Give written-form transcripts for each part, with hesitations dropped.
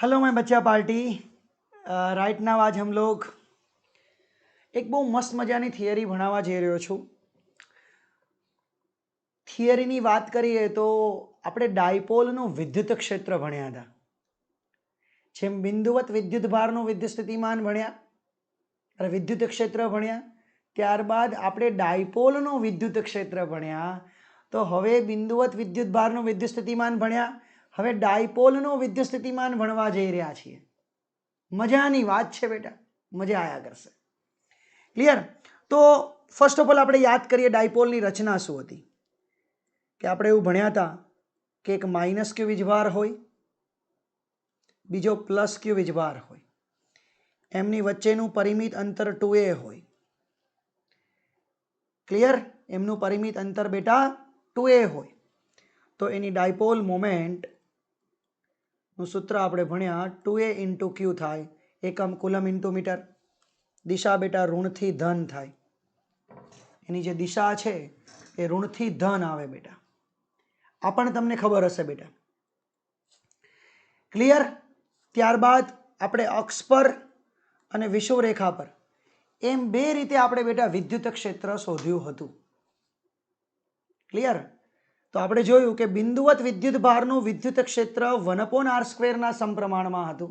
Hello मैं बच्चा party. Right now आज हम लोग एक બહુ મસ્ત મજાની થિયરી ભણાવવા જઈ રહ્યો છું। થિયરીની વાત કરીએ તો આપણે ડાયપોલનું વિદ્યુત ક્ષેત્ર ભણ્યા હતા। જેમ બિંદુવત વિદ્યુત ભારનું વિદ્યુત સ્થિતિમાન ભણ્યા અને વિદ્યુત ક્ષેત્ર ભણ્યા, ત્યારબાદ આપણે ડાયપોલનું વિદ્યુત ક્ષેત્ર ભણ્યા। તો હવે બિંદુવત વિદ્યુત ભારનું વિદ્યુત સ્થિતિમાન ભણ્યા, હવે ડાયપોલનું વિદ્યુત સ્થિતિમાન ભણવા જઈ રહ્યા છીએ। મજાની વાત છે બેટા, મજા આયા કરશે। ક્લિયર? તો ફર્સ્ટ ઓફ ઓલ આપણે યાદ કરીએ ડાયપોલની રચના શું હતી। કે આપણે એવું ભણ્યા હતા કે એક માઇનસ ક્યુ વીજભાર હોય, બીજો પ્લસ ક્યુ વીજભાર હોય, એમની વચ્ચેનું પરિમિત અંતર 2a હોય। ક્લિયર? એમનું પરિમિત અંતર બેટા 2a હોય તો એની ડાયપોલ મોમેન્ટ નું સૂત્ર આપણે ભણ્યા 2a ઇન્ટુ ક્યુ થાય, એકમ કુલમ ઇન્ટુ મીટર। દિશા બેટા ઋણથી ધન થાય, એની જે દિશા છે એ ઋણથી ધન આવે બેટા, આ પણ તમને ખબર હશે બેટા। ક્લિયર? ત્યારબાદ આપણે અક્ષ પર અને વિષુવરેખા પર એમ બે રીતે આપણે બેટા વિદ્યુત ક્ષેત્ર શોધ્યું હતું। ક્લિયર? તો આપણે જોયું કે બિંદુવત વિદ્યુત ભારનું વિદ્યુત ક્ષેત્ર 1/r² ના સમપ્રમાણમાં હતું,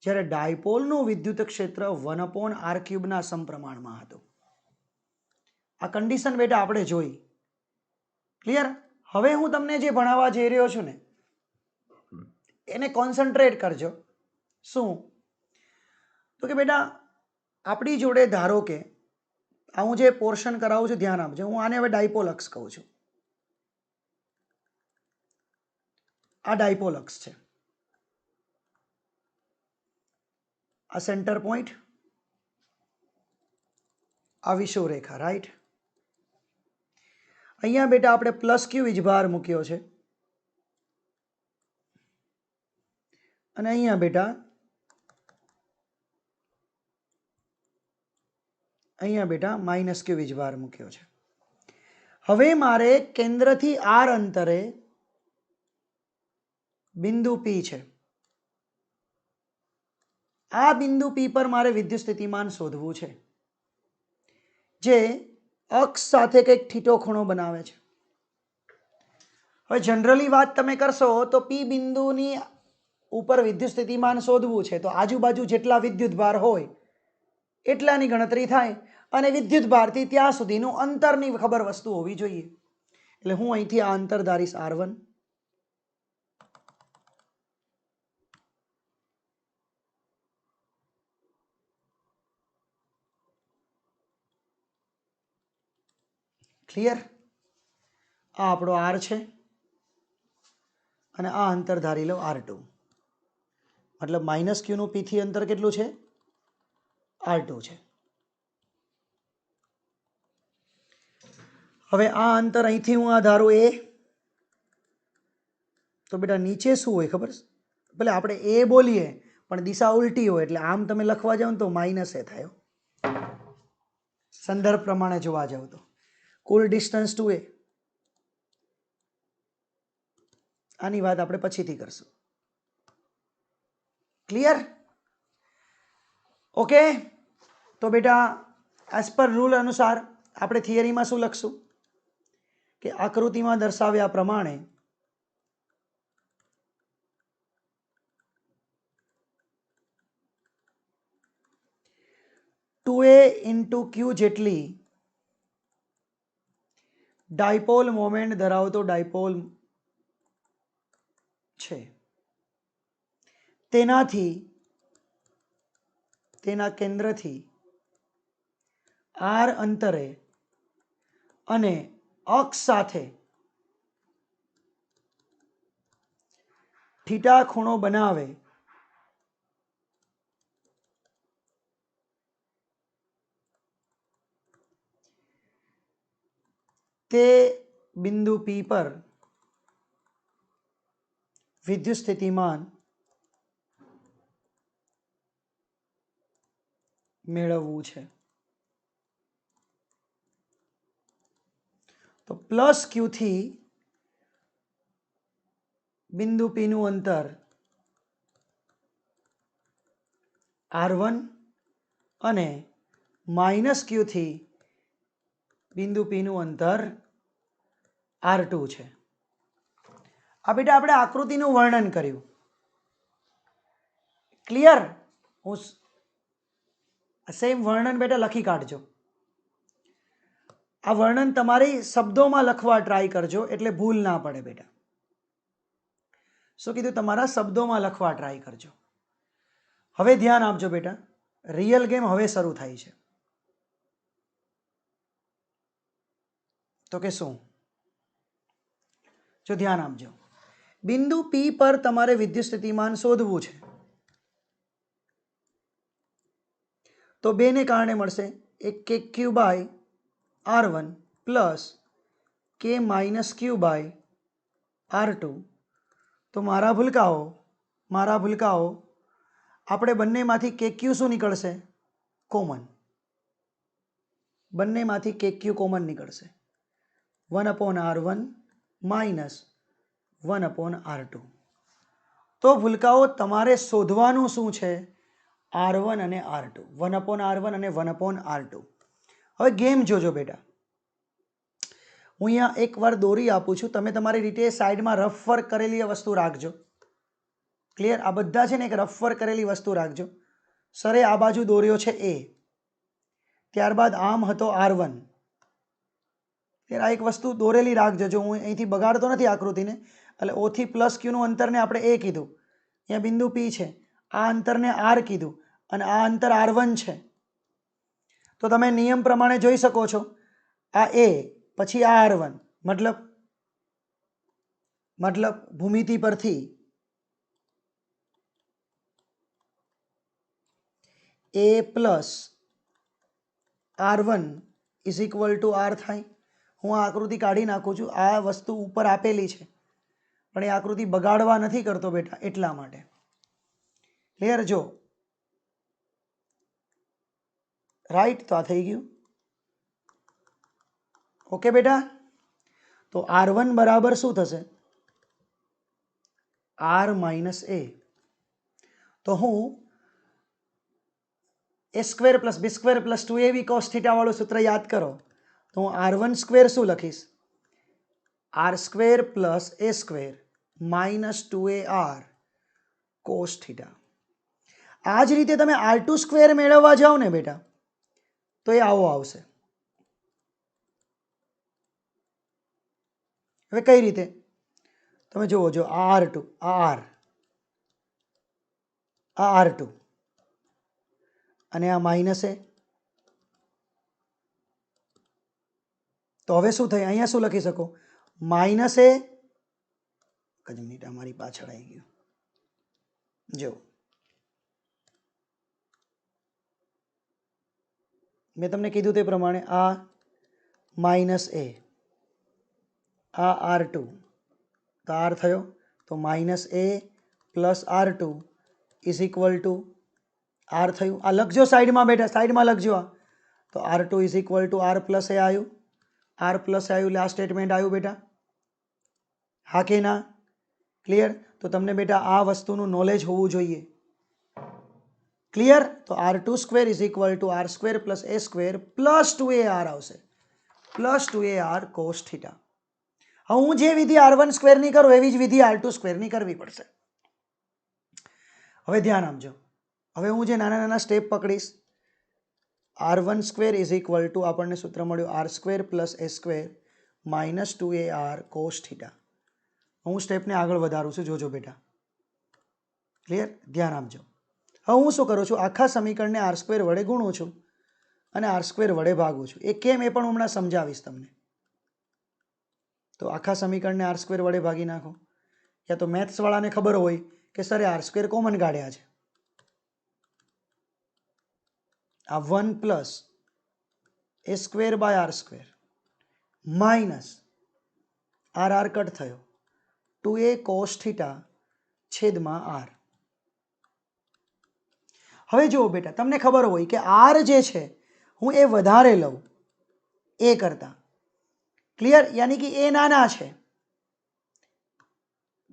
જ્યારે ડાયપોલનું વિદ્યુત ક્ષેત્ર 1/r³ ના સમપ્રમાણમાં હતું। આ કન્ડિશન બેટા આપણે જોઈ। ક્લિયર? હવે હું તમને જે ભણાવવા જઈ રહ્યો છું ને એને કોન્સન્ટ્રેટ કરજો। શું? તો કે બેટા આપણી જોડે ધારો કે આ હું જે પોર્શન કરાવું છું ધ્યાન આપજો, હું આને હવે ડાયપોલ અક્ષ કહું છું। આ ડાયપોલ અક્ષ છે, આ સેન્ટર પોઈન્ટ, આ વિષુવરેખા। રાઈટ? અહીંયા બેટા આપણે પ્લસ ક્યુ વીજભાર મૂક્યો છે અને અહીંયા બેટા માઇનસ ક્યુ વીજભાર મૂક્યો છે। હવે મારે કેન્દ્રથી આર અંતરે બિંદુ પી છે, આ બિંદુ પી પર મારે વિદ્યુત સ્થિતિમાન શોધવું છે જે અક્ષ સાથે કંઈક થીટો ખૂણો બનાવે છે। હવે જનરલી વાત તમે કરશો તો પી બિંદુની ઉપર વિદ્યુત સ્થિતિમાન શોધવું છે તો આજુબાજુ જેટલા વિદ્યુત ભાર હોય એટલાની ગણતરી થાય અને વિદ્યુત ભારથી ત્યાં સુધીનું અંતરની ખબર વસ્તુ હોવી જોઈએ। એટલે હું અહીંથી આ અંતર ધારીશ r1, ક્લિયર? આ આપણો r છે અને આ અંતર ધારી લો r2, મતલબ માઇનસ ક્યુનું પી થી અંતર કેટલું છે? r2 છે। હવે આ અંતર અહીંથી હું આ ધારું a, તો બેટા નીચે શું હોય ખબર છે? ભલે આપણે a બોલીએ પણ દિશા ઉલટી હોય એટલે આમ તમે લખવા જાઓ ને તો માઇનસ એ થાય। સંદર્ભ પ્રમાણે જોવા જાવ તો કુલ ડિસ્ટન્સ 2a, આની વાત આપણે પછીથી કરશું। ક્લિયર? ઓકે, તો બેટા એઝ પર રૂલ અનુસાર આપણે થિયરીમાં શું લખશું કે આકૃતિમાં દર્શાવ્યા પ્રમાણે ટુ એ ઇન્ટુ ક્યુ જેટલી ડાયપોલ મોમેન્ટ ધરાવતો ડાયપોલ છે, તેનાથી તેના કેન્દ્રથી આર અંતરે અને અક્ષ સાથે થીટા ખૂણો બનાવે તે બિંદુ પી પર વિદ્યુત સ્થિતિમાન મેળવવું છે। તો પ્લસ ક્યુ થી બિંદુ પીનું અંતર R1 અને માઇનસ ક્યુથી બિંદુ પીનું અંતર R2 છે. આ બેટા આપણે આકૃતિનું વર્ણન કર્યું. ક્લિયર? હું સેમ વર્ણન બેટા લખી કાઢજો. આ વર્ણન તમારી શબ્દોમાં લખવા ટ્રાય કરજો એટલે ભૂલ ના પડે બેટા. શું કીધું? તમારા શબ્દોમાં લખવા ટ્રાય કરજો. હવે ધ્યાન આપજો બેટા, રિયલ ગેમ હવે શરૂ થાય છે. તો કે શું? જો ધ્યાન આપજો, બિંદુ પી પર તમારે વિદ્યુત સ્થિતિમાન શોધવું છે. તો બેને કારણે મળશે એક કે ક્યુ બાય R1 પ્લસ કે માઇનસ ક્યુ બાય R2. તો મારા ભૂલકાઓ આપણે બંનેમાંથી કે ક્યુ શું નીકળશે? કોમન. બંનેમાંથી કે ક્યુ કોમન નીકળશે. 1/R1 minus 1/R2. તો ભૂલકાઓ તમારે શોધવાનું શું છે? R1 અને R2. 1/R1 અને 1/R2. હવે ગેમ જોજો બેટા. હું અહીંયા એકવાર દોરી આપું છું, તમે તમારી રીતે સાઈડમાં રફ વર્ક કરેલી વસ્તુ રાખજો. ક્લિયર? આ બધા છે ને એક રફ વર્ક કરેલી વસ્તુ રાખજો. સરે આ બાજુ દોર્યો છે A, ત્યારબાદ આમ હતો R1. આ એક વસ્તુ દોરેલી રાખજો. જો હું અહીંથી બગાડતો નથી આકૃતિને, એટલે O થી પ્લસ ક્યુનું અંતરને આપણે A કીધું. અહીંયા બિંદુ P છે, આ અંતરને R કીધું અને આ અંતર R1 છે. તો તમે નિયમ પ્રમાણે જોઈ શકો છો, આ A પછી આ R1, મતલબ ભૂમિતિ પરથી A plus R1 is equal two R થાય. હું આ આકૃતિ કાઢી નાખું છું. આ વસ્તુ ઉપર આપેલી છે પણ એ આકૃતિ બગાડવા નથી કરતો બેટા, એટલા માટે. ક્લિયર? જો રાઈટ, તો આ થઈ ગયું. ઓકે બેટા? તો R1 બરાબર શું થશે? R minus A. તો હું A square plus B square plus 2AB cos theta વાળું સૂત્ર યાદ કરો તો હું R1 સ્ક્વેર શું લખીશ? R square plus A square minus 2AR cos theta. આ જ રીતે તમે R2 સ્ક્વેર મેળવવા જાઓ ને બેટા, તો એ આવો આવશે. હવે કઈ રીતે? તમે જુઓ, જો આ R2, આ R2 અને આ માઇનસ A. તો હવે શું થાય? અહીંયા શું લખી શકો? Minus A. એક જ મિનિટ, અમારી પાછળ આવી ગયું. જો મેં તમને કીધું તે પ્રમાણે આ માઇનસ A, આ R2, તો R થયો. તો minus A plus R2 is equal two R થયું. આ લખજો સાઈડમાં બેટા, સાઈડમાં લખજો. આ તો R2 is equal two R plus A આવ્યું. R પ્લસ આવ્યું એટલે આ સ્ટેટમેન્ટ આવ્યું બેટા. હા કે ના? ક્લિયર? તો તમને બેટા આ વસ્તુનું નોલેજ હોવું જોઈએ. ક્લિયર? તો R2 square is equal two R square plus A square plus 2AR આવશે. Plus 2AR cos theta. હવે હું જે વિધિ R1 સ્ક્વેરની કરું એવી જ વિધિ R2 સ્ક્વેરની કરવી પડશે. હવે ધ્યાન આપજો. હવે હું જે નાના નાના સ્ટેપ પકડીશ, R1 square is equal to આપણને સૂત્ર મળ્યું R square plus A square minus 2AR cos theta. હું સ્ટેપને આગળ વધારું છું, જોજો બેટા. ક્લિયર? ધ્યાન આપજો. હવે હું શું કરું છું? આખા સમીકરણને R સ્ક્વેર વડે ગુણું છું અને R સ્ક્વેર વડે ભાગું છું. એ કેમ એ પણ હમણાં સમજાવીશ તમને. તો આખા સમીકરણને R સ્ક્વેર વડે ભાગી નાખો. યા તો મેથ્સ વાળાને ખબર હોય કે સરે R સ્ક્વેર કોમન કાઢ્યા છે. આ 1 plus A square by R square minus R cut થયો 2A cos થીટા છેદમાં R. હવે જુઓ બેટા, તમને ખબર હોય કે R જે છે હું એ વધારે લઉં A કરતા. ક્લિયર? યાની કે A નાના છે.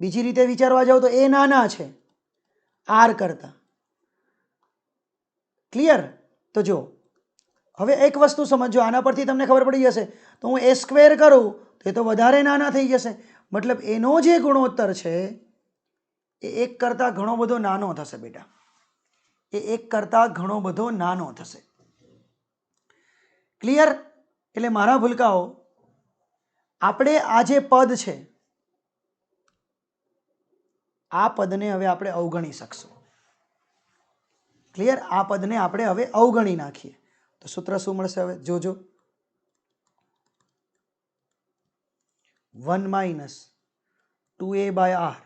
બીજી રીતે વિચારવા જાઓ તો A નાના છે R કરતા. ક્લિયર? તો જો હવે એક વસ્તુ સમજો, આના પરથી તમને ખબર પડી જશે. તો હું એ સ્ક્વેર કરું તો એ તો વધારે નાના થઈ જશે, મતલબ એનો જે ગુણોત્તર છે એ એક કરતાં ઘણો બધો નાનો થશે બેટા, એ એક કરતાં ઘણો બધો નાનો થશે. ક્લિયર? એટલે મારા ભૂલકાઓ, આપણે આ જે પદ છે આ પદને હવે આપણે અવગણી શકશું. ક્લિયર? આ પદને આપણે હવે અવગણી નાખીએ તો સૂત્ર શું મળશે? હવે જોજો, 1 માઇનસ 2a/r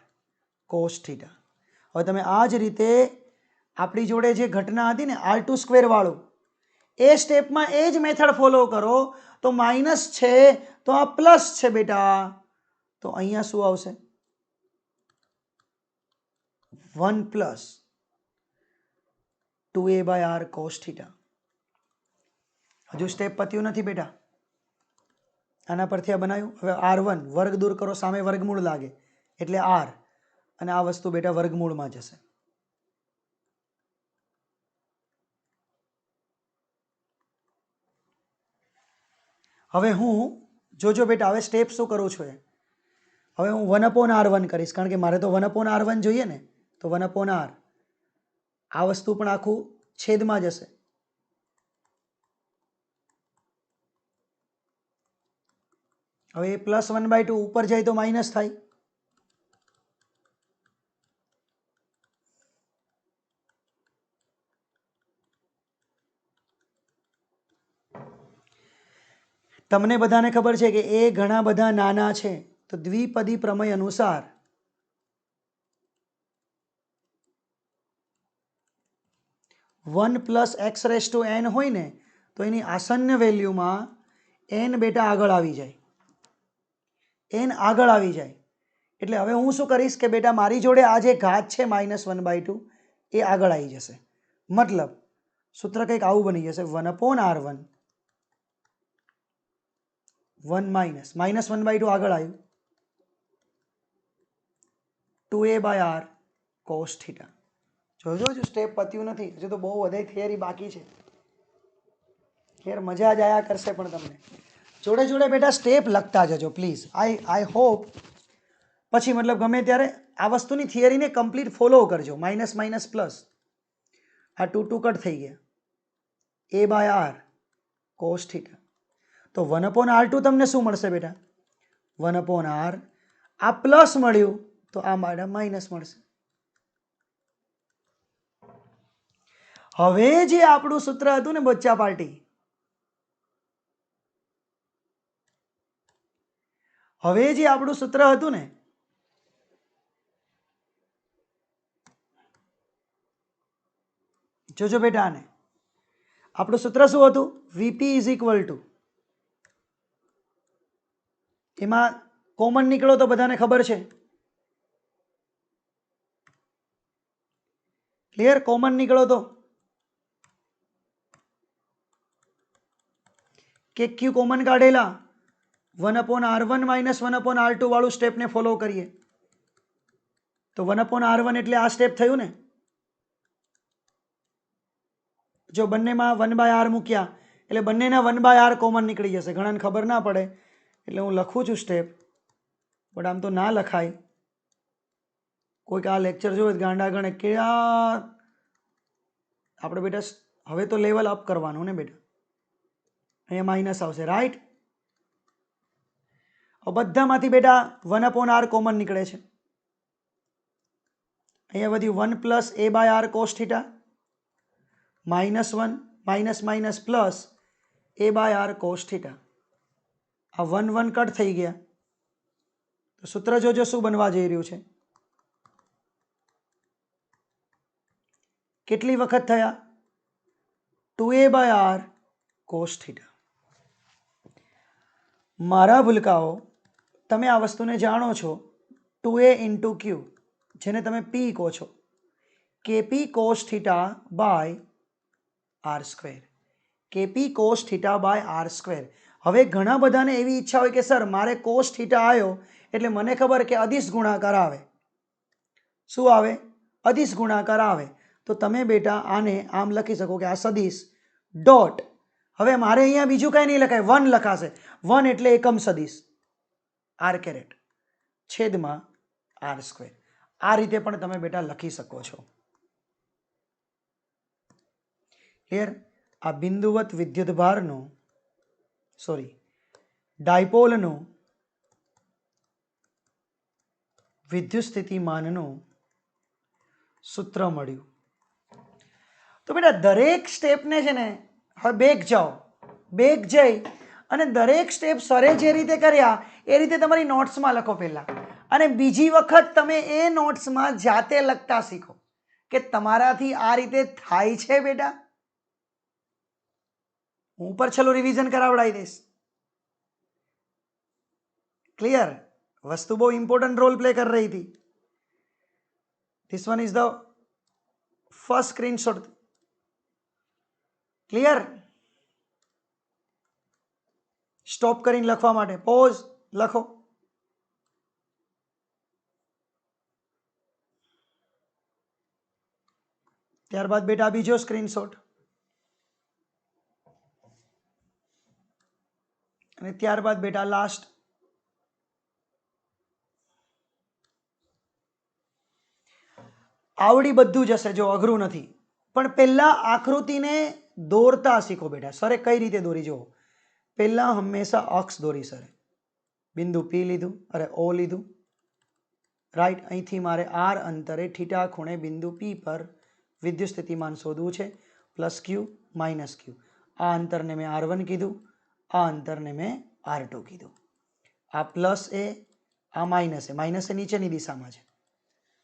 cos થીટા. હવે તમે આ જ રીતે આપણી જોડે જે ઘટના હતી ને r² વાળું, એ સ્ટેપમાં એ જ મેથડ ફોલો કરો તો માઇનસ છે તો આ પ્લસ છે બેટા, તો અહીંયા શું આવશે? 1 પ્લસ 2a/r cos થીટા. હજુ સ્ટેપ પત્યું નથી બેટા, આના પરથી આ બનાવ્યું. હવે r1 વર્ગ દૂર કરો, સામે વર્ગમૂળ લાગે એટલે r, અને આ વસ્તુ બેટા વર્ગમૂળમાં જશે. હવે હું જોજો બેટા, હવે સ્ટેપ શું કરું છું? હવે હું 1/r1 કરીશ, કારણ કે મારે તો 1/r1 જોઈએ ને, તો 1/r, આ વસ્તુ પણ આખું છેદમાં જશે. હવે એ +1/2 ઉપર જાય તો માઇનસ થાય. તમને બધાને ખબર છે કે એ ઘણા બધા નાના છે, તો દ્વિપદી પ્રમેય અનુસાર વન પ્લસ x⁻n હોય ને તો એની આસન્ન વેલ્યુમાં n બેટા આગળ આવી જાય, n આગળ આવી જાય. એટલે હવે હું શું કરીશ કે બેટા મારી જોડે આ જે ઘાત છે -1/2 એ આગળ આવી જશે. મતલબ સૂત્ર કંઈક આવું બની જશે, 1/r1 1 માઇનસ -1/2 આગળ આવ્યું 2a/r cos થીટા. જોજો જો સ્ટેપ પત્યું નથી, હજુ તો બહુ વધારે થિયરી બાકી છે. ખેર મજા જ આયા કરશે, પણ તમને જોડે જોડે બેટા સ્ટેપ લખતા જજો પ્લીઝ. આઈ હોપ પછી મતલબ ગમે ત્યારે આ વસ્તુની થિયરીને કમ્પ્લીટ ફોલો કરજો. માઇનસ માઇનસ પ્લસ, આ 2 કટ થઈ ગયા, a/r cos થીટા. તો 1/r2 તમને શું મળશે બેટા? 1/r. આ પ્લસ મળ્યું તો આ મારા માઇનસ મળશે. હવે જે આપણું સૂત્ર હતું ને બચ્ચા પાર્ટી, હવે જે આપણું સૂત્ર હતું ને, જોજો બેટા આને, આપણું સૂત્ર શું હતું? Vp ઇઝ ઇક્વલ ટુ, એમાં કોમન નીકળો તો બધાને ખબર છે. ક્લિયર? કોમન નીકળો તો કે ક્યુ કોમન કાઢેલા 1/r1 માઇનસ 1/r2 વાળું સ્ટેપને ફોલો કરીએ તો 1/r1 એટલે આ સ્ટેપ થયું ને. જો બંનેમાં 1/r મૂક્યા એટલે બંનેના 1/r કોમન નીકળી જશે. ઘણાને ખબર ના પડે એટલે હું લખું છું સ્ટેપ, બટ આમ તો ના લખાય. કોઈક આ લેક્ચર જોવે ગાંડા ગણે કે આપણે બેટા હવે તો લેવલ અપ કરવાનું ને બેટા, અહીંયા માઇનસ આવશે, રાઈટ? બધામાંથી બેટા 1/r કોમન નીકળે છે. અહીંયા વધ્યું 1 plus a/r cos theta, -1 minus minus plus a/r cos theta. આ 1 1 કટ થઈ ગયા તો સૂત્ર જોજો શું બનવા જઈ રહ્યું છે. કેટલી વખત થયા? 2a/r cos theta. મારા ભૂલકાઓ, તમે આ વસ્તુને જાણો છો, 2a ઇન્ટુ ક્યુ, જેને તમે p કહો છો, kp cos theta by r², kp cos theta by r². હવે ઘણા બધાને એવી ઈચ્છા હોય કે સર મારે cos થીટા આવ્યો એટલે મને ખબર કે અદિશ ગુણાકાર આવે. શું આવે? અદિશ ગુણાકાર આવે. તો તમે બેટા આને આમ લખી શકો કે આ સદિશ ડોટ, હવે મારે અહીંયા બીજું કાંઈ નહીં લખાય, 1 લખાશે. 1 એટલે એકમ સદિશ આર કેરેટ છેદમાં આર સ્ક્વેર. આ રીતે પણ તમે બેટા લખી શકો છો. ક્લિયર? આ બિંદુવત વિદ્યુતભારનું ડાયપોલનું વિદ્યુત સ્થિતિમાનનું સૂત્ર મળ્યું. તો બેટા દરેક સ્ટેપને છે ને, હવે બેક જઈ અને દરેક સ્ટેપ સરે જે રીતે કર્યા એ રીતે તમારી નોટ્સમાં લખો પહેલાં, અને બીજી વખત તમે એ નોટ્સમાં જાતે લખતા શીખો કે તમારાથી આ રીતે થાય છે બેટા. હું ઉપર છેલ્લું રિવિઝન કરાવડાવી દઈશ. ક્લિયર? વસ્તુ બહુ ઇમ્પોર્ટન્ટ રોલ પ્લે કરી રહી थी. This one is the first screenshot. Clear? Stop કરીને લખવા માટે પોઝ લખો. ત્યારબાદ બેટા બીજો સ્ક્રીનશોટ, અને ત્યારબાદ બેટા લાસ્ટ. આવડી બધું જશે, જો અઘરું નથી, પણ પહેલા આકૃતિને દોરતા શીખો બેટા. સરે કઈ રીતે દોરી જુઓ. પહેલા હંમેશા અક્ષ દોરી સરે. બિંદુ પી લીધું, ઓ લીધું, રાઈટ. અહીંથી મારે આર અંતરે થીટા ખૂણે બિંદુ પી પર વિદ્યુત સ્થિતિમાન શોધવું છે, પ્લસ ક્યુ માઇનસ ક્યુ. આ અંતરને મેં R1 કીધું, આ અંતરને મેં R2 કીધું. આ પ્લસ એ, આ માઇનસ એ. માઇનસ એ નીચેની દિશામાં છે,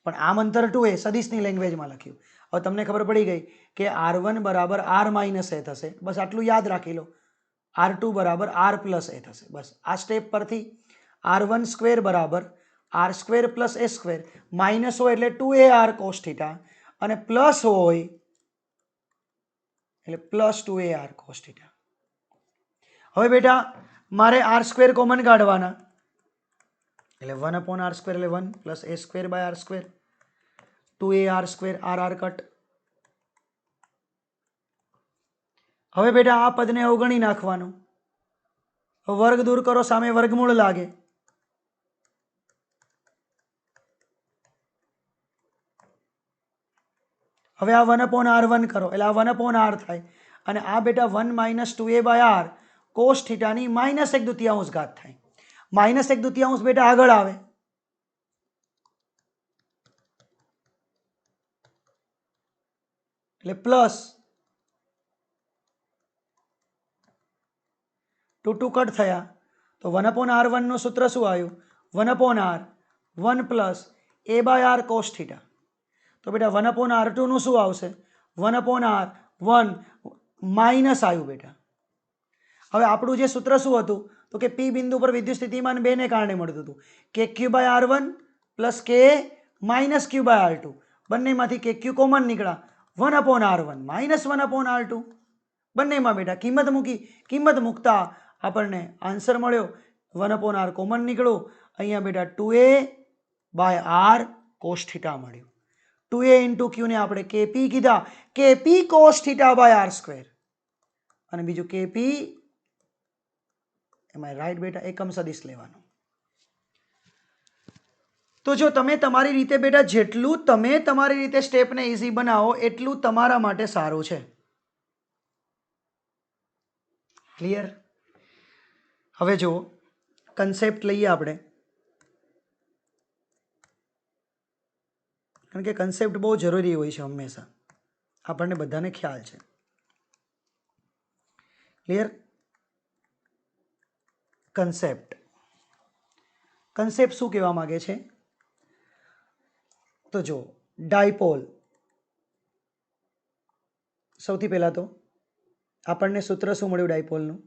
પણ આમ અંતર 2 એ સદિશની લેંગ્વેજમાં લખ્યું. હવે તમને ખબર પડી ગઈ કે R1 બરાબર R માઇનસ એ થશે. બસ આટલું યાદ રાખી લો. R2 બરાબર R પ્લસ એ થશે. બસ આ સ્ટેપ પરથી R1 સ્ક્વેર બરાબર R square plus A square, minus હોય એટલે 2AR કોસ થીટા, અને પ્લસ હોય એટલે પ્લસ 2AR કોસ થીટા. હવે બેટા મારે R સ્ક્વેર કોમન કાઢવાના, એટલે 1/R સ્ક્વેર એટલે 1 plus A square by R square, 2AR square R cut. હવે બેટા આ પદને અવગણી નાખવાનું. વર્ગ દૂર કરો, સામે વર્ગમૂળ લાગે. હવે આ 1/R1 કરો એટલે આ 1/R થાય, અને આ બેટા 1 માઇનસ 2A/R કોસ થીટાની -1/2 ઘાત થાય. -1/2 બેટા આગળ આવે, એટલે પ્લસ 2 કટ થયા, તો 1/R1 નું સૂત્ર શું આવ્યું? 1/R 1 plus A/R cos theta. તો બેટા 1/R2 નું શું આવશે? 1/R 1 માઇનસ આવ્યું બેટા. હવે આપણું જે સૂત્ર શું હતું? તો કે પી બિંદુ પર વિદ્યુત સ્થિતિમાન 2 ને કારણે મળતું હતું કે Q/R1 પ્લસ કે માઇનસ Q/R2. બંનેમાંથી કે Q કોમન નીકળ્યા, 1/R1 માઇનસ 1/R2. બંનેમાં બેટા કિંમત મૂકી, કિંમત મૂકતા આપણને આન્સર મળ્યો 1/R કોમન નીકળ્યો. અહીંયા બેટા 2A/R કોસ થીટા મળ્યું. 2A ઇન્ટુ Q ને આપણે KP કીધા, KP cos theta by R square, અને બીજું KP એમાં રાઈટ બેટા એકમ સદિશ લેવાનું. તો જો તમે તમારી રીતે બેટા જેટલું તમે તમારી રીતે સ્ટેપને ઇઝી બનાવો એટલું તમારા માટે સારું છે. ક્લિયર? હવે જો કન્સેપ્ટ લઈએ આપણે, કારણ કે કન્સેપ્ટ બહુ જરૂરી હોય છે હંમેશા, આપણને બધાને ખ્યાલ છે. ક્લિયર? કન્સેપ્ટ શું કહેવા માંગે છે? તો જો ડાયપોલ, સૌથી પહેલા તો આપણને સૂત્ર શું મળ્યું ડાયપોલનું?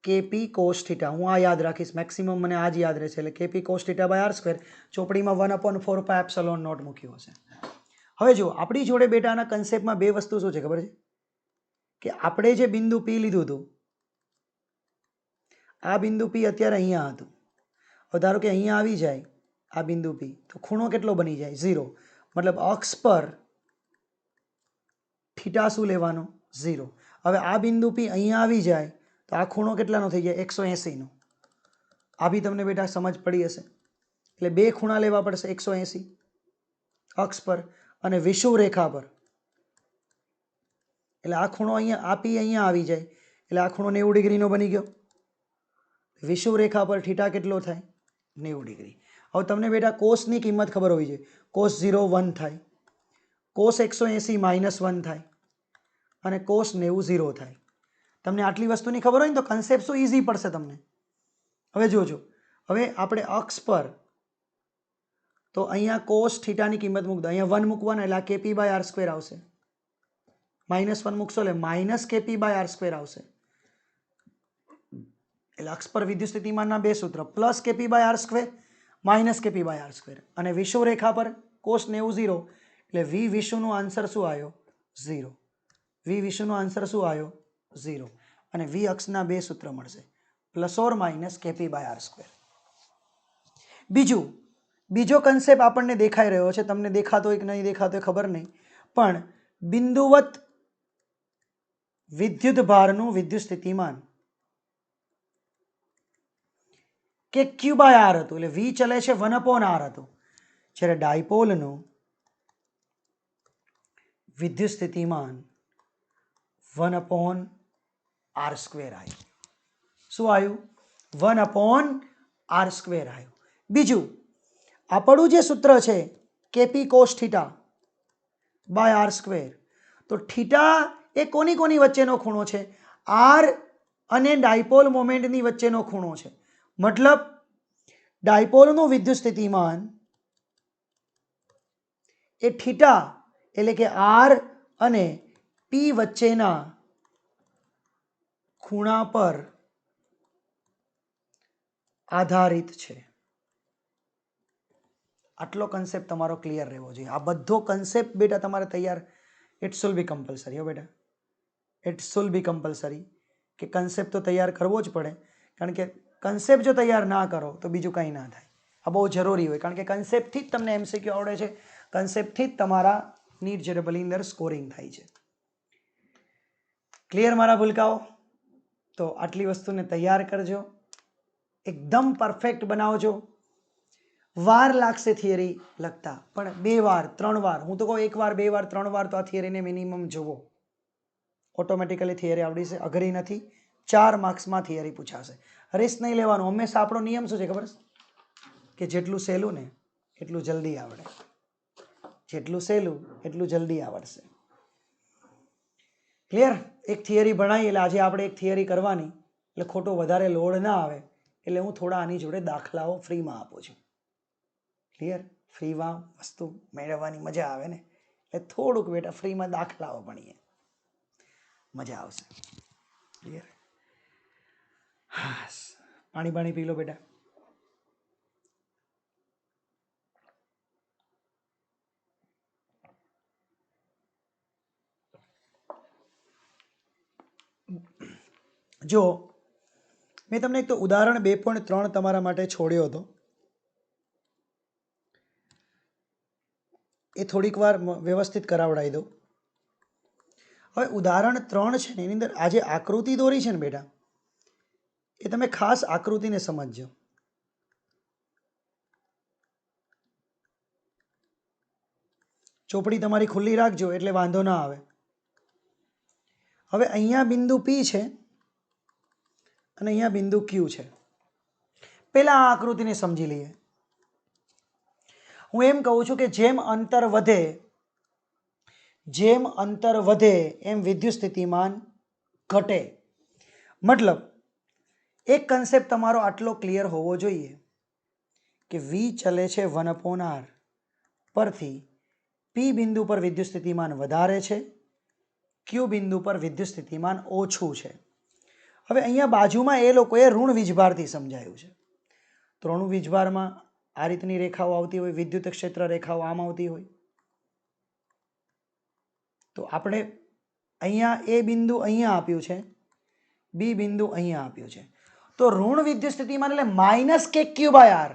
KP cos theta. હું આ યાદ રાખીશ, મેક્સિમમ મને આ જ યાદ રહેશે, એટલે KP cos theta by R square. ચોપડીમાં 1/4πε0 મૂક્યું હશે. હવે જો આપણી જોડે બેટાના કન્સેપ્ટમાં બે વસ્તુ શું છે ખબર છે? કે આપણે જે બિંદુ પી લીધું હતું, આ બિંદુ પી અત્યારે અહીંયા હતું. હવે ધારો કે અહીંયા આવી જાય આ બિંદુ P, તો ખૂણો કેટલો બની જાય? 0. મતલબ અક્ષ પર થીટા શું લેવાનો? 0. હવે આ બિંદુ P અહીંયા આવી જાય તો આ ખૂણો કેટલાનો થઈ જાય? 180નો. આ બી તમને બેટા સમજ પડી હશે. એટલે બે ખૂણા લેવા પડશે 180 અક્ષ પર અને વિષુવ રેખા પર. એટલે આ ખૂણો અહીંયા, આ P અહીંયા આવી જાય એટલે આ ખૂણો 90 ડિગ્રીનો બની ગયો. વિષુવ રેખા પર થીટા કેટલો થાય? 90 ડિગ્રી. હવે તમને બેટા કોસની કિંમત ખબર હોવી જોઈએ. કોસ 0 1 થાય, કોસ 180 -1 થાય અને કોસ 90 0 થાય. તમને આટલી વસ્તુની ખબર હોય ને તો કન્સેપ્ટ શું ઇઝી પડશે તમને. હવે જોજો, હવે આપણે અક્ષ પર તો અહીંયા કોસ થીટાની કિંમત મૂક દો. અહીંયા 1 મૂકવાના એટલે આ kp/r² આવશે. -1 મૂકશો એટલે -kp/r² આવશે. એટલે અક્ષ પર વિદ્યુત સ્થિતિમાનના બે સૂત્ર, +kp/r² -kp/r². અને વિષુવ રેખા પર કોસ 90 0 એટલે v વિષુવનો આન્સર શું આવ્યો? 0. v વિષુવનો આન્સર શું આવ્યો? 0. અને v અક્ષના બે સૂત્ર મળશે, +or-kp/r². બીજો કન્સેપ્ટ આપણને દેખાઈ રહ્યો છે, તમને દેખાતો હોય કે નહીં દેખાતો હોય ખબર નહીં, પણ બિંદુવત વિદ્યુત ભારનું વિદ્યુત સ્થિતિમાન કે Q/R હતું, એટલે V ચલે છે 1/R હતું. જ્યારે ડાયપોલનું વિદ્યુત સ્થિતિમાન 1/R² આવ્યું. શું આવ્યું? 1/R² આવ્યું. બીજું આપણું જે સૂત્ર છે kp cos θ/r², તો થીટા એ કોની વચ્ચેનો ખૂણો છે? R અને ડાયપોલ મોમેન્ટની વચ્ચેનો ખૂણો છે. મતલબ ડાયપોલનું વિદ્યુત સ્થિતિમાન એ થીટા એટલે કે R અને P વચ્ચેના ખૂણા પર આધારિત છે. આટલો કન્સેપ્ટ તમારો ક્લિયર રહેવો જોઈએ. આ બધો કન્સેપ્ટ બેટા તમારે તૈયાર, ઇટ શુલ બી કમ્પલસરી. હો બેટા, ઇટ શુલ બી કમ્પલસરી કે કન્સેપ્ટ તો તૈયાર કરવો જ પડે. કારણ કે કન્સેપ્ટ જો તૈયાર ના કરો તો બીજું કંઈ ના થાય. આ બહુ જરૂરી હોય, કારણ કે કન્સેપ્ટથી જ તમને MCQ આવડે છે, કન્સેપ્ટથી જ તમારા નીટ JEEની અંદર સ્કોરિંગ થાય છે. ક્લિયર મારા ભૂલકાઓ? તો આટલી વસ્તુને તૈયાર કરજો, એકદમ પરફેક્ટ બનાવજો. વાર લાગશે થિયરી લખતા, પણ 2 વાર 3 વાર, હું તો કહું 1 વાર 2 વાર 3 વાર તો આ થિયરીને મિનિમમ જુઓ. ઓટોમેટિકલી થિયરી આવડી છે, અઘરી નથી. 4 માર્ક્સમાં થિયરી પૂછાશે. રિસ્ક નહીં લેવાનું. હંમેશા આપણો નિયમ શું છે ખબર છે? કે જેટલું સહેલું ને એટલું જલ્દી આવડે. જેટલું સહેલું એટલું જલ્દી આવડશે. ક્લિયર? એક થિયરી ભણાવી એટલે આજે આપણે એક થિયરી કરવાની, એટલે ખોટો વધારે લોડ ના આવે, એટલે હું થોડા આની જોડે દાખલાઓ ફ્રીમાં આપું છું. ક્લિયર? ફ્રીમાં વસ્તુ મેળવવાની મજા આવે ને, એટલે થોડુંક બેટા ફ્રીમાં દાખલાઓ ભણીએ, મજા આવશે. ક્લિયર? હા, પાણી પી લો બેટા. જો મેં તમને એક તો ઉદાહરણ 2.3 તમારા માટે છોડ્યો હતો, એ થોડીક વાર વ્યવસ્થિત કરાવડાવી દો. હવે ઉદાહરણ 3 છે ને, એની અંદર આજે આકૃતિ દોરી છે ને બેટા, એ તમે ખાસ આકૃતિને સમજજો. ચોપડી તમારી ખુલ્લી રાખજો એટલે વાંધો ના આવે. હવે અહીંયા બિંદુ P છે અને અહીંયા બિંદુ Q છે. પહેલા આ આકૃતિને સમજી લઈએ. હું એમ કહું છું કે જેમ અંતર વધે એમ વિદ્યુત સ્થિતિમાન ઘટે. મતલબ એક કન્સેપ્ટ તમારો આટલો ક્લિયર હોવો જોઈએ કે V ચલે છે 1/R પરથી P બિંદુ પર વિદ્યુત સ્થિતિમાન વધારે છે, Q બિંદુ પર વિદ્યુત સ્થિતિમાન ઓછું છે. હવે અહીંયા બાજુમાં એ લોકોએ ઋણ વીજભારથી સમજાયું છે. તો ઋણ વીજભારમાં આ રીતની રેખાઓ આવતી હોય, વિદ્યુત ક્ષેત્ર રેખાઓ આમ આવતી હોય. તો આપણે અહીંયા એ બિંદુ અહીંયા આપ્યું છે, B બિંદુ અહીંયા આપ્યું છે. તો ઋણ વિદ્યુત સ્થિતિમાન એટલે -kq/r.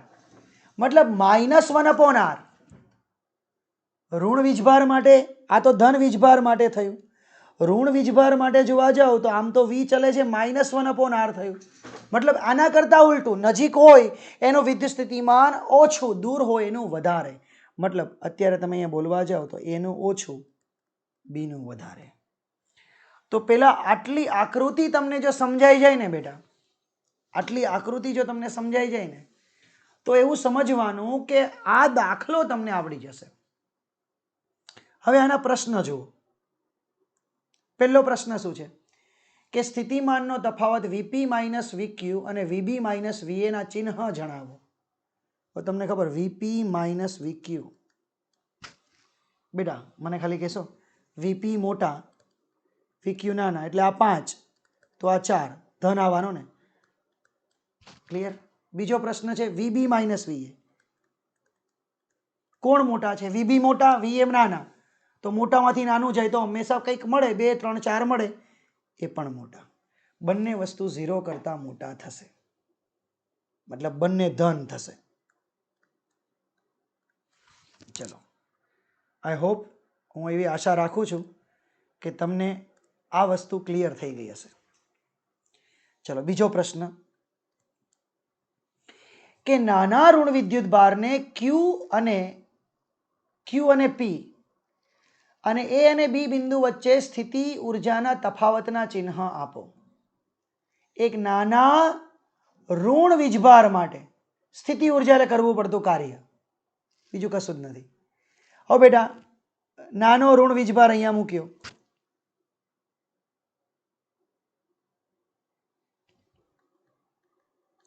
मतलब -1/r ઋણ વીજભાર માટે, આ તો ધન વીજભાર માટે થયું. ઋણ વીજભાર માટે જોવા જાઓ તો આમ તો વી ચલે છે, -1/r થયું. મતલબ આના કરતાં ઉલટું, નજીક હોય એનું વિદ્યુત સ્થિતિમાન ઓછું, દૂર હોય એનું વધારે. મતલબ અત્યારે તમે અહીંયા બોલવા જાઓ તો એનું ઓછું, બીનું વધારે. તો પેલા આટલી આકૃતિ તમને જો સમજાઈ જાય ને બેટા, આટલી આકૃતિ જો તમને સમજાઈ જાય ને, તો એવું સમજવાનું કે આ દાખલો તમને આવડી જશે. હવે આના પ્રશ્ન જુઓ. પહેલો પ્રશ્ન શું છે કે સ્થિતિમાનનો તફાવત વીપી માઇનસ વીક્યુ અને વીબી માઇનસ વીએ ના ચિહ્ન જણાવો. તો તમને ખબર વીપી માઇનસ વીક્યુ, બેટા મને ખાલી કહેશો વીપી મોટા વીક્યુ નાના, એટલે આ 5 તો આ 4 ધન આવવાનો ને. ક્લિયર? બીજો પ્રશ્ન છે વીબી માઇનસ વીએ, કોણ મોટા છે? વીબી મોટા, વીએમ નાના. તો મોટામાંથી નાનું જાય તો હંમેશા કંઈક મળે, 2 3 4 મળે, એ પણ મોટા. બંને વસ્તુ 0 કરતાં મોટા થશે, મતલબ બંને ધન થશે. ચલો, આઈ હોપ, હું એવી આશા રાખું છું કે તમને આ વસ્તુ ક્લિયર થઈ ગઈ હશે. ચલો બીજો પ્રશ્ન કે નાના ઋણ વિદ્યુત ભારને ક્યુ અને પી અને એ અને બી બિંદુ વચ્ચે સ્થિતિ ઉર્જાના તફાવતના ચિહ્ન આપો. એક નાના ઋણ વીજભાર માટે સ્થિતિ ઉર્જા એટલે કરવું પડતું કાર્ય, બીજું કશું જ નથી. હવે બેટા નાનો ઋણ વીજભાર અહીંયા મૂક્યો,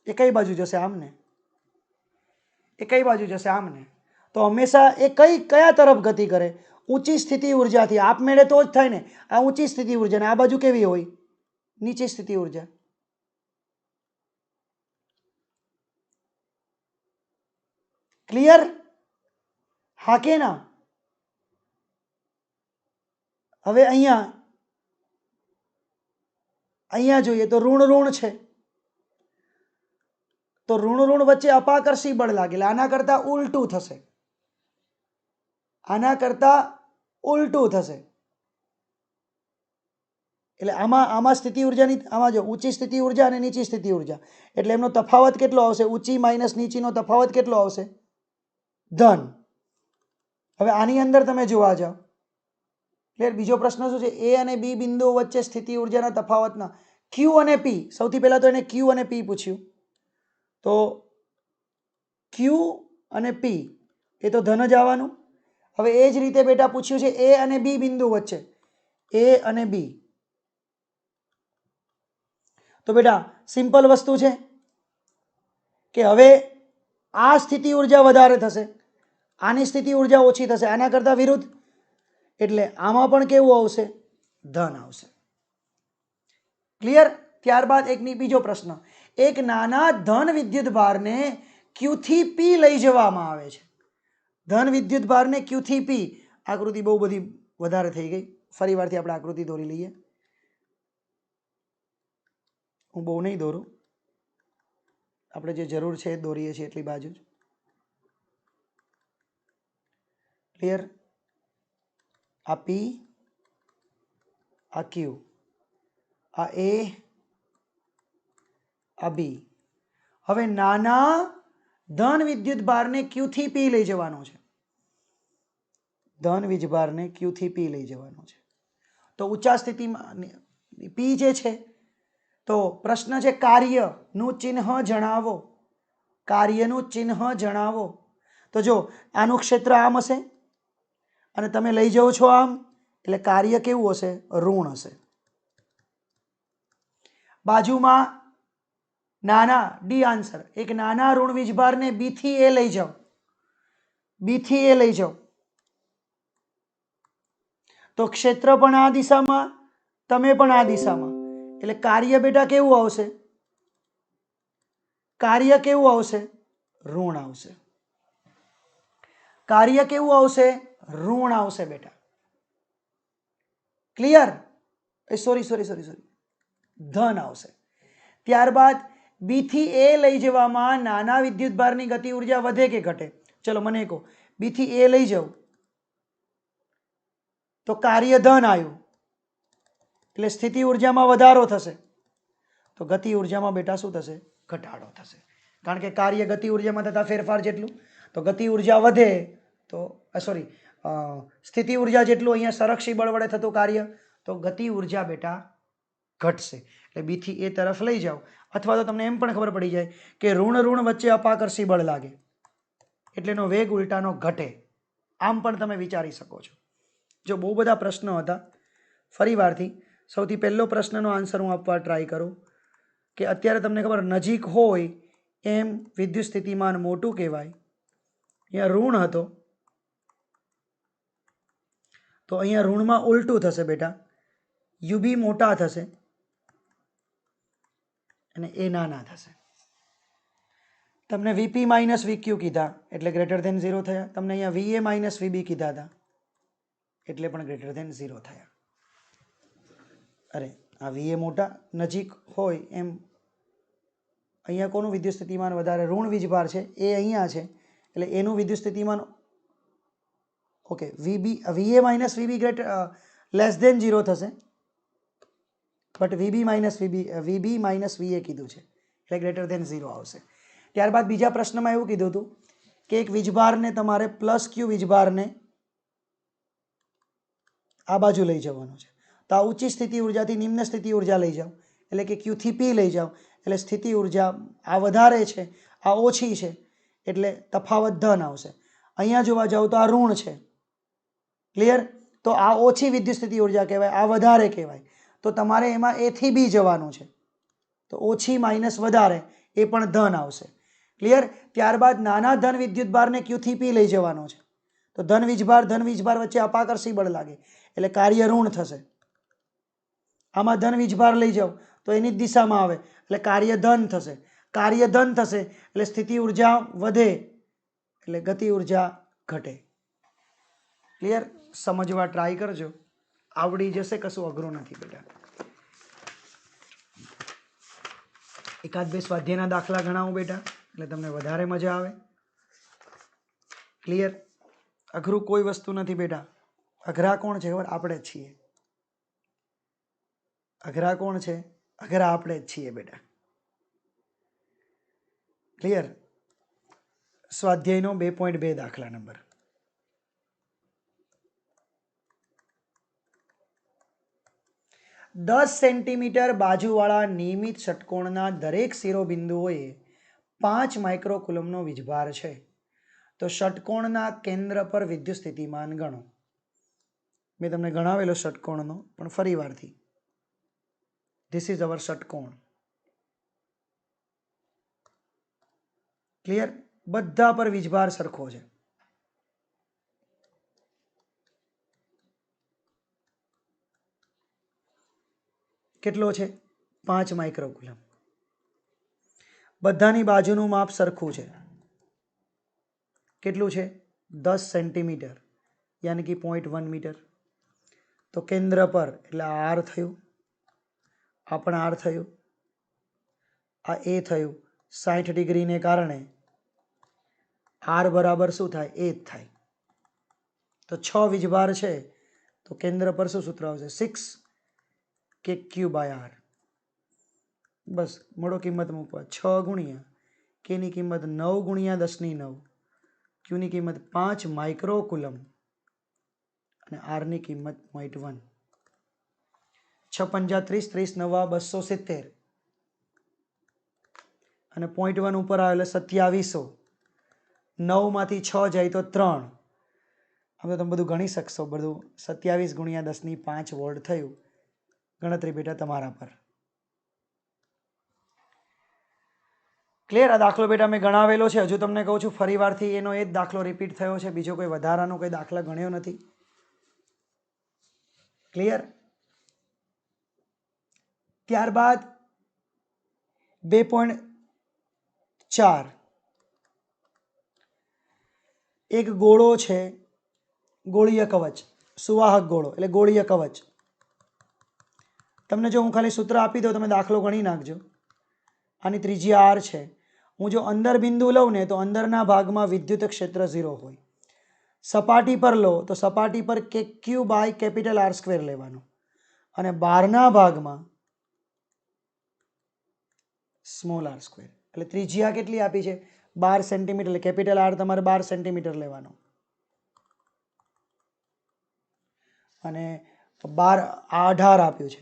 એ કઈ બાજુ જશે? આમને. એ કઈ બાજુ જશે? આમને. તો હંમેશા એ કયા તરફ ગતિ કરે? ઊંચી સ્થિતિ ઉર્જાથી. આપમેળે તો જ થાય ને. આ ઊંચી સ્થિતિ ઉર્જા ને આ બાજુ કેવી હોય? નીચી સ્થિતિ ઉર્જા. ક્લિયર? હા કે ના? હવે અહીંયા જોઈએ તો ઋણ ઋણ છે, તો ઋણ ઋણ વચ્ચે અપાકર્ષી બળ લાગે, આના કરતા ઉલટું થશે, આના કરતા ઉલટું થશે. એટલે આમાં સ્થિતિ ઉર્જાની, આમાં જો ઊંચી સ્થિતિ ઉર્જા અને નીચી સ્થિતિ ઉર્જા, એટલે એમનો તફાવત કેટલો આવશે? ઊંચી માઇનસ નીચીનો તફાવત કેટલો આવશે? ધન. હવે આની અંદર તમે જોવા જાઓ, એટલે બીજો પ્રશ્ન શું છે? એ અને બી બિંદુઓ વચ્ચે સ્થિતિ ઉર્જાના તફાવતના ક્યુ અને પી. સૌથી પહેલા તો એને ક્યુ અને પી પૂછ્યું, તો ક્યુ અને પી એ તો ધન જ આવવાનું. હવે એ જ રીતે બેટા પૂછ્યું છે એ અને બી બિંદુ વચ્ચે, એ અને બી. તો બેટા સિમ્પલ વસ્તુ છે કે હવે આ સ્થિતિ ઉર્જા વધારે થશે, આની સ્થિતિ ઉર્જા ઓછી થશે, આના કરતાં વિરુદ્ધ, એટલે આમાં પણ કેવું આવશે? ધન આવશે. ક્લિયર? ત્યારબાદ બીજો પ્રશ્ન, એક નાના ધન વિદ્યુત ભારને ક્યુ થી પી લઈ જવામાં આવે છે. ધન વિદ્યુત ભારને ક્યુ થી પી. આકૃતિ બહુ બધી વધારે થઈ ગઈ, ફરી વારથી આપણે આકૃતિ દોરી લઈએ. હું બહુ નહીં દોરું, આપણે જે જરૂર છે એ દોરીએ છીએ એટલી બાજુ જ. ક્લિયર? આ પી, આ ક્યુ, આ એ, આ બી. હવે નાના ધન વિદ્યુત ભારને ક્યુ થી પી લઈ જવાનો છે, ધન વીજભારને ક્યુ થી પી લઈ જવાનો છે. તો ઊંચા સ્થિતિમાં પી જે છે, તો પ્રશ્ન છે કાર્યનું ચિહ્ન જણાવો. કાર્યનું ચિહ્ન જણાવો. તો જો આનું ક્ષેત્ર આમ હશે અને તમે લઈ જાઓ છો આમ, એટલે કાર્ય કેવું હશે? ઋણ હશે. બાજુમાં નાના ડી આન્સર, એક નાના ઋણ વીજભારને બી થી એ લઈ જાઓ, બી થી એ લઈ જાઓ, તો ક્ષેત્ર પણ આ દિશામાં, તમે પણ આ દિશામાં, એટલે કાર્ય બેટા કેવું આવશે? કાર્ય કેવું આવશે? ઋણ આવશે. કાર્ય કેવું આવશે? ઋણ આવશે બેટા. ક્લિયર? સોરી ધન આવશે. ત્યારબાદ બી થી એ લઈ જવામાં નાના વિદ્યુતભારની ગતિ ઉર્જા વધે કે ઘટે? ચલો મને કહો, બી થી એ લઈ જાઉં તો કાર્ય ધન આવ્યું એટલે સ્થિતિ ઉર્જામાં વધારો થશે, તો ગતિ ઉર્જામાં બેટા શું થશે? ઘટાડો થશે, કારણ કે કાર્ય ગતિ ઉર્જામાં થતા ફેરફાર જેટલું. તો ગતિ ઉર્જા વધે તો સોરી સ્થિતિ ઉર્જા જેટલું અહીંયા સંરક્ષી બળ વડે થતું કાર્ય, તો ગતિ ઉર્જા બેટા ઘટશે. એટલે બી થી એ તરફ લઈ જાઓ, અથવા તો તમને એમ પણ ખબર પડી જાય કે ઋણ ઋણ વચ્ચે અપાકર્ષી બળ લાગે એટલે એનો વેગ ઉલટાનો ઘટે, આમ પણ તમે વિચારી શકો છો. જો બહુ બધા પ્રશ્નો હતા, ફરી વારથી સૌથી પહેલો પ્રશ્નનો આન્સર હું આપવા ટ્રાય કરું કે અત્યારે તમને ખબર નજીક હોય એમ વિદ્યુત સ્થિતિમાન મોટું કહેવાય. અહીંયા ઋણ હતો તો અહીંયા ઋણમાં ઉલટું થશે બેટા, યુબી મોટા થશે અને એ નાના થશે. તમને વીપી માઇનસ વીક્યુ કીધા એટલે ગ્રેટર ધેન 0 થયા. તમને અહીંયા વીએ માઇનસ વીબી કીધા હતા એટલે પણ ગ્રેટર ધેન 0 થયા. અરે આ વીએ મોટા નજીક હોય એમ અહીંયા કોનું વિદ્યુત સ્થિતિમાન વધારે? ઋણ વીજભાર છે એ અહીંયા છે એટલે એનું વિદ્યુત સ્થિતિમાન ઓકે વીએ માઇનસ વીબી લેસ ધેન 0 થશે, બટ વીબી માઇનસ વીએ કીધું છે એટલે ગ્રેટર ધેન 0 આવશે. ત્યારબાદ બીજા પ્રશ્નમાં એવું કીધું હતું કે એક વીજભારને તમારે પ્લસ ક્યુ વીજભારને આ બાજુ લઈ જવાનું છે, તો આ ઊંચી સ્થિતિ ઉર્જાથી નિમ્ન સ્થિતિ ઉર્જા લઈ જાઓ એટલે કે ક્યુ થી પી લઈ જાઓ એટલે સ્થિતિ ઉર્જા આ વધારે છે આ ઓછી છે એટલે તફાવત ધન આવશે. અહીંયા જોવા જાઓ તો આ ઋણ છે, ક્લિયર? તો આ ઓછી વિદ્યુત સ્થિતિ ઉર્જા કહેવાય, આ વધારે કહેવાય. તો તમારે એમાં એ થી બી જવાનું છે, તો ઓછી માઇનસ વધારે એ પણ ધન આવશે, ક્લિયર? ત્યારબાદ નાના ધન વિદ્યુતભારને ક્યુ થી પી લઈ જવાનો છે, તો ધન વીજભાર વચ્ચે અપાકર્ષી બળ લાગે એટલે કાર્ય ઋણ થશે. આમાં ધન વીજભાર લઈ જાઓ તો એની જ દિશામાં આવે એટલે કાર્ય ધન થશે. કાર્ય ધન થશે એટલે સ્થિતિ ઉર્જા વધે એટલે ગતિ ઉર્જા ઘટે. ક્લિયર? સમજવા ટ્રાય કરજો, આવડી જશે, કશું અઘરું નથી બેટા. એકાદ બે સ્વાધ્યાયના દાખલા ગણાવું બેટા એટલે તમને વધારે મજા આવે. ક્લિયર? અઘરું કોઈ વસ્તુ નથી બેટા. અઘરા કોણ છે ખબર? આપણે જ છીએ. અઘરા કોણ છે? અઘરા આપણે જ છીએ બેટા. ક્લિયર? સ્વાધ્યાયનો 2.2 દાખલા નંબર. દસ સેન્ટીમીટર બાજુવાળા નિયમિત ષટકોણના દરેક શિરોબિંદુઓએ 5 માઇક્રોકુલમનો વીજભાર છે, તો ષટકોણના કેન્દ્ર પર વિદ્યુત સ્થિતિમાન ગણો. મેં તમને ગણાવેલો ષટકોણનો, પણ ફરી વારથી, ધીસ ઇઝ અવર ષટકોણ. ક્લિયર? બધા પર વીજભાર સરખો છે. કેટલો છે? 5 માઇક્રોકુલમ. બધાની બાજુનું માપ સરખું છે. કેટલું છે? 10 સેન્ટીમીટર યાની કે 0.1 મીટર. તો કેન્દ્ર પર એટલે આ આર થયું, આ પણ આર થયું, આ એ થયું. 60 ડિગ્રીને કારણે આર બરાબર શું થાય? એ જ થાય. તો 6 વીજભાર છે તો કેન્દ્ર પર શું સૂત્ર આવશે? 6 કે ક્યુ બાય આર. બસ મળો કિંમત મૂકવા. 6 ગુણ્યા કેની કિંમત 9 ગુણ્યા 10⁹, ક્યુની કિંમત 5 માઇક્રોકુલમ અને આરની કિંમત 0.1. 6 પંજા 30, 30 નવા 270 અને 0.1 ઉપર આવે એટલે 2700. 9 માંથી 6 જાય તો 3. આમ તો તમે બધું ગણી શકશો. બધું 27 ગુણ્યા 10⁵ વોલ્ટ થયું. ગણતરી બેટા તમારા પર. ક્લિયર? આ દાખલો બેટા મેં ગણાવેલો છે. હજુ તમને કહું છું ફરી વારથી એનો એ જ દાખલો રિપીટ થયો છે, બીજો કોઈ વધારાનો કોઈ દાખલા ગણ્યો નથી. ક્લિયર? ત્યારબાદ 2.4 એક ગોળો છે, ગોળીય કવચ, સુવાહક ગોળો એટલે ગોળીય કવચ. તમને જો હું ખાલી સૂત્ર આપી દઉં તમે દાખલો ગણી નાખજો. આની ત્રિજ્યા આર છે. હું જો અંદર બિંદુ લઉં ને તો અંદરના ભાગમાં વિદ્યુત ક્ષેત્ર 0 હોય. સપાટી પર લો તો સપાટી પર કે ક્યુ બાય કેપિટલ આર સ્ક્વેર લેવાનો અને બહારના ભાગમાં સ્મોલ આર સ્ક્વેર. એટલે ત્રિજ્યા કેટલી આપી છે? 12 સેન્ટીમીટર. એટલે કેપિટલ આર તમારે 12 સેન્ટીમીટર લેવાનો અને 12 આ 18 આપ્યું છે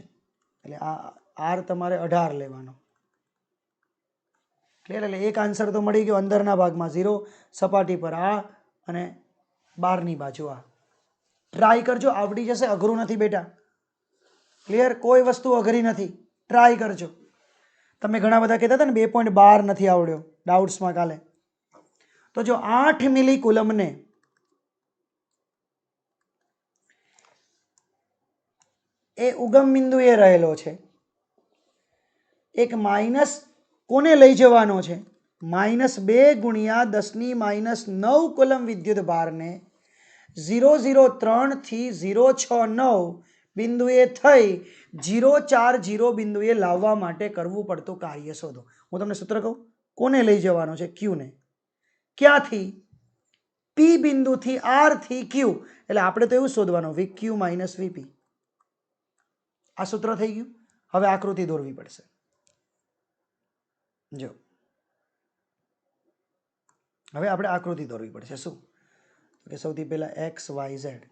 એટલે આ આર તમારે 18 લેવાનો. ક્લિયર? એટલે એક આન્સર તો મળી ગયો. અંદરના ભાગમાં 0, સપાટી પર આ અને બહારની બાજુ આ. ટ્રાય કરજો, આવડી જશે. અઘરું નથી બેટા. ક્લિયર? કોઈ વસ્તુ અઘરી નથી. ટ્રાય કરજો. તમે ઘણા બધા કહેતા હતા ને 2.12 નથી આવડ્યો ડાઉટ્સમાં કાલે. તો જો 8 મિલી કુલમને એ ઉગમ બિંદુએ રહેલો છે. એક માઇનસ કોને લઈ જવાનો છે? -2 ગુણ્યા 10⁻9 કુલમ વિદ્યુત ભારને 003 થી 069 બિંદુએ થઈ 040 બિંદુએ લાવવા માટે કરવું પડતું કાર્ય શોધો. હું તમને સૂત્ર કહું. કોને લઈ જવાનો છે? ક્યુને. ક્યાંથી? પી બિંદુથી આર થી ક્યુ. એટલે આપણે તો એવું શોધવાનું વી ક્યુ માઇનસ વીપી. આ સૂત્ર થઈ ગયું. હવે આકૃતિ દોરવી પડશે. જો હવે આપણે આકૃતિ દોરવી પડશે. શું કે સૌથી પહેલા એક્સ વાય ઝેડ.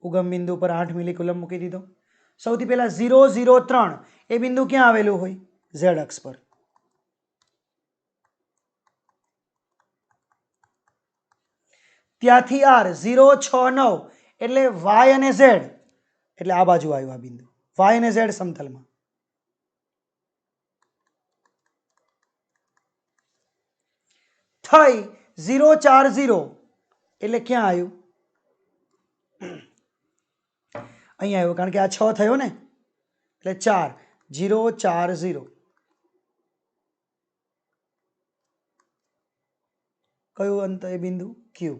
ઉગમ બિંદુ પર 8 મિલી કુલમ મૂકી દીધો. સૌથી પહેલા 003 એ બિંદુ ક્યાં આવેલું હોય? ઝેડ અક્ષ પર. ત્યાંથી આર 069 એટલે વાય અને ઝેડ એટલે આ બાજુ આવ્યું આ બિંદુ. વાય અને ઝેડ સમતલમાં. થઈ 040 એટલે ક્યાં આવ્યું? અહીંયા આવ્યું કારણ કે આ 6 થયો ને એટલે 4 040. કયું અંત એ બિંદુ? ક્યુ.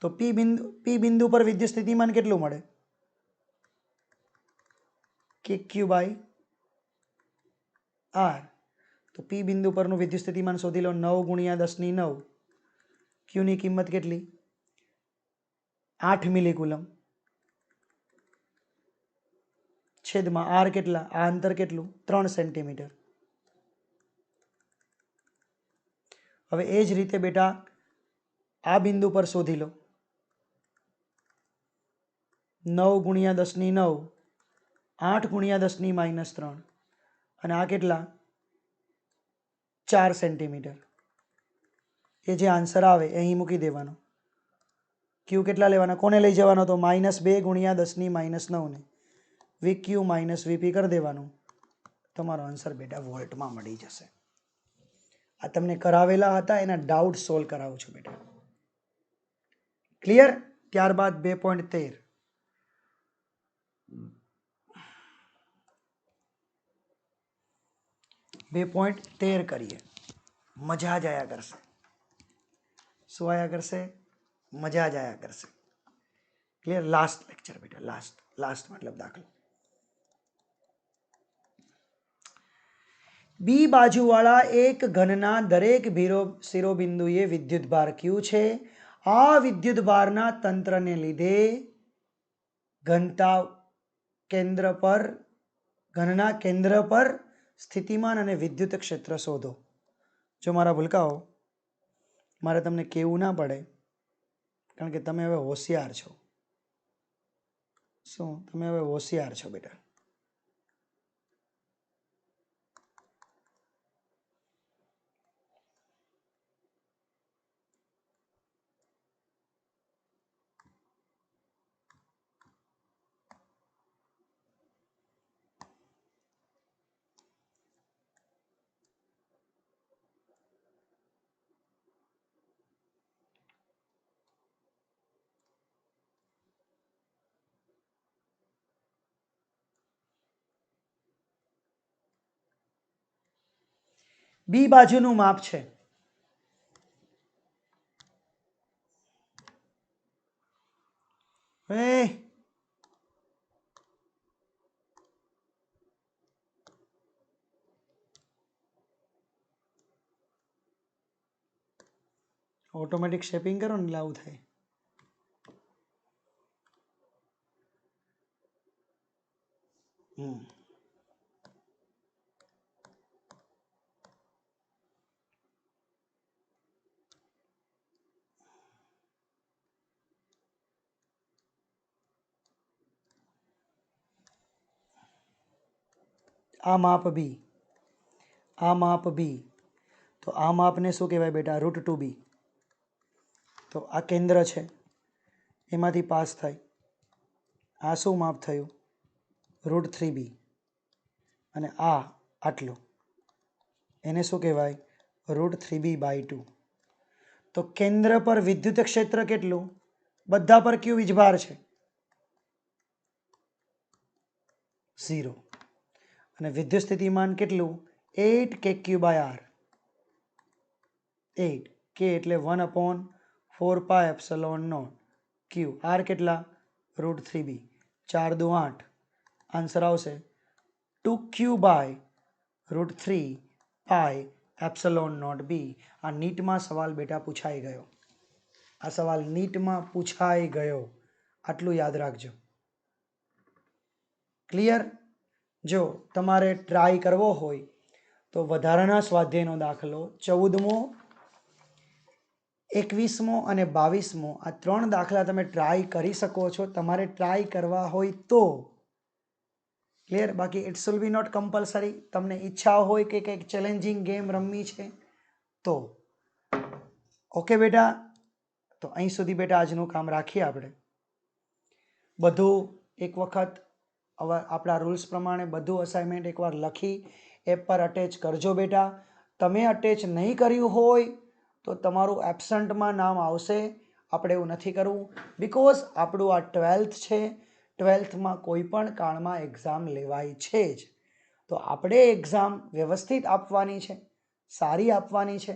તો પી બિંદુ પર વિદ્યુત સ્થિતિમાન કેટલું મળે? કે ક્યુ બાય આર. તો પી બિંદુ પરનું વિદ્યુત સ્થિતિમાન શોધી લો. 9 ગુણ્યા 10⁹. ક્યુની કિંમત કેટલી? 8 મિલી કુલમ. છેદમાં આર કેટલા? આ અંતર કેટલું? 3 સેન્ટીમીટર. હવે એ જ રીતે બેટા આ બિંદુ પર શોધી લો. 9 ગુણ્યા 10⁹, 8 ગુણ્યા 10⁻³ અને આ કેટલા? 4 સેન્ટીમીટર. એ જે આન્સર આવે એ અહીં મૂકી દેવાનો. ક્યુ કેટલા લેવાના? કોને લઈ જવાનો? તો -2 ગુણ્યા 10⁻⁹ ને વી ક્યુ માઇનસ વીપી કરી દેવાનું. તમારો આન્સર બેટા વોલ્ટમાં મળી જશે. આ તમને કરાવેલા હતા એના ડાઉટ સોલ્વ કરાવું છું બેટા. ક્લિયર? ત્યારબાદ 2.13. 2.13 કરીએ. મજા જ આયા કરશે. શું આયા કરશે? મજા જ આયા કરશે. ક્લિયર? લાસ્ટ લેક્ચર બેટા. લાસ્ટ મતલબ દાખલો. બી બાજુવાળા એક ઘનના દરેક શિરોબિંદુએ વિદ્યુતભાર ક્યુ છે. આ વિદ્યુતભારના તંત્રને લીધે ઘનના કેન્દ્ર પર સ્થિતિમાન અને વિદ્યુત ક્ષેત્ર શોધો. જો મારા ભૂલકાઓ મારે તમને કહેવું ના પડે કારણ કે તમે હવે હોશિયાર છો. શું? તમે હવે હોશિયાર છો બેટા. બી બાજુનું માપ છે ઓટોમેટિક શેપિંગ કરો ને એટલે આવું થાય. આ માપ બી, આ માપ બી, તો આ માપને શું કહેવાય બેટા? √2b. તો આ કેન્દ્ર છે, એમાંથી પાસ થાય. આ શું માપ થયું? √3b. અને આ આટલું, એને શું કહેવાય? √3b/2. તો કેન્દ્ર પર વિદ્યુત ક્ષેત્ર કેટલું? બધા પર ક્યુ વીજભાર છે? 0. અને વિદ્યુત સ્થિતિમાન કેટલું? 8 kq/r. 8 k એટલે 1/4πε0 q. r કેટલા? √3b. 4 દુ 8. આન્સર આવશે 2q/√3πε0b. આ નીટમાં સવાલ બેટા પૂછાઈ ગયો. આ સવાલ નીટમાં પૂછાઈ ગયો. આટલું યાદ રાખજો. ક્લિયર? જો તમારે ટ્રાય કરવો હોય તો વધારાના સ્વાધ્યાયનો દાખલો 14મો, 21મો અને 22મો આ 3 દાખલા તમે ટ્રાય કરી શકો છો. તમારે ટ્રાય કરવા હોય તો. ક્લિયર? બાકી it's will be not compulsory. તમને ઈચ્છા હોય કે કંઈક ચેલેન્જિંગ ગેમ રમવી છે તો. ઓકે બેટા? તો અહીં સુધી બેટા આજનું કામ રાખીએ આપણે. બધું એક વખત આપણા રૂલ્સ પ્રમાણે બધું અસાઇનમેન્ટ એકવાર લખી એપ પર અટેચ કરજો બેટા. તમે અટેચ નહીં કર્યું હોય તો તમારું એબસન્ટમાં નામ આવશે. આપણે એવું નથી કરવું, બિકોઝ આપણું આ 12th છે. 12thમાં કોઈ પણ કાળમાં એક્ઝામ લેવાય છે જ. તો આપણે એક્ઝામ વ્યવસ્થિત આપવાની છે, સારી આપવાની છે,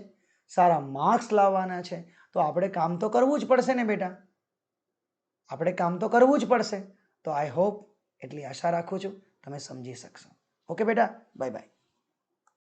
સારા માર્ક્સ લાવવાના છે. તો આપણે કામ તો કરવું જ પડશે ને બેટા? આપણે કામ તો કરવું જ પડશે. તો આઈ હોપ, એટલી આશા રાખું છું તમે સમજી શકશો. ઓકે બેટા? Bye bye.